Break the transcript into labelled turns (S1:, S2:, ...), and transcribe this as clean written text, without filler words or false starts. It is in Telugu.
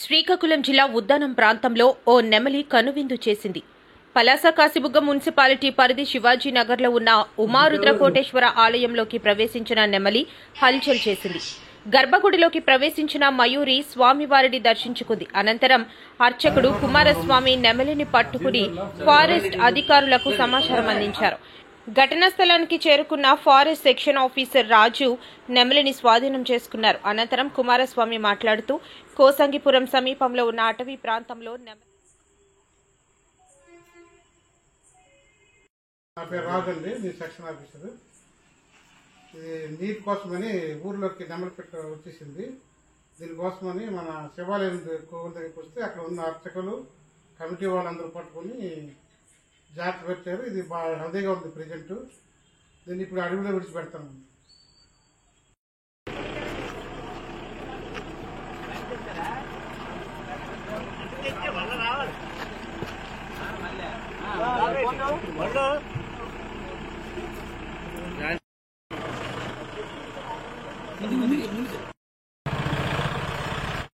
S1: శ్రీకాకుళం జిల్లా ఉద్దానం ప్రాంతంలో ఓ నెమలి కనువిందు చేసింది. పలాస కాశీబుగ్గ మున్సిపాలిటీ పరిధి శివాజీనగర్లో ఉన్న ఉమారుద్రకోటేశ్వర ఆలయంలోకి ప్రవేశించిన నెమలి హల్చల్ చేసింది. గర్భగుడిలోకి ప్రవేశించిన మయూరి స్వామివారిని దర్శించుకుంది. అనంతరం అర్చకుడు కుమారస్వామి నెమలిని పట్టుకుని ఫారెస్ట్ అధికారులకు సమాచారం అందించారు. ఘటనా స్థలానికి చేరుకున్న ఫారెస్ట్ సెక్షన్ ఆఫీసర్ రాజు నెమలిని స్వాధీనం చేసుకున్నారు. అనంతరం కుమారస్వామి మాట్లాడుతూ కోసంగిపురం సమీపంలో ఉన్న అటవీ ప్రాంతంలో
S2: నా పేరు రాజు అండి, మీ సెక్షన్ ఆఫీసర్. ఇది నీటి కోసమని ఊర్లోకి నెమలి పెట్ట వచ్చేసింది. దీనికోసమని మన శివాలయం దగ్గరికి వస్తే అక్కడ ఉన్న అర్చకులు కమిటీ వాళ్ళందరూ పట్టుకుని జాగ్రత్త పెట్టారు. ఇది బాగా హెల్దీగా ఉంది ప్రెజెంట్. దీన్ని ఇప్పుడు అడవిలో విడిచిపెడతాము.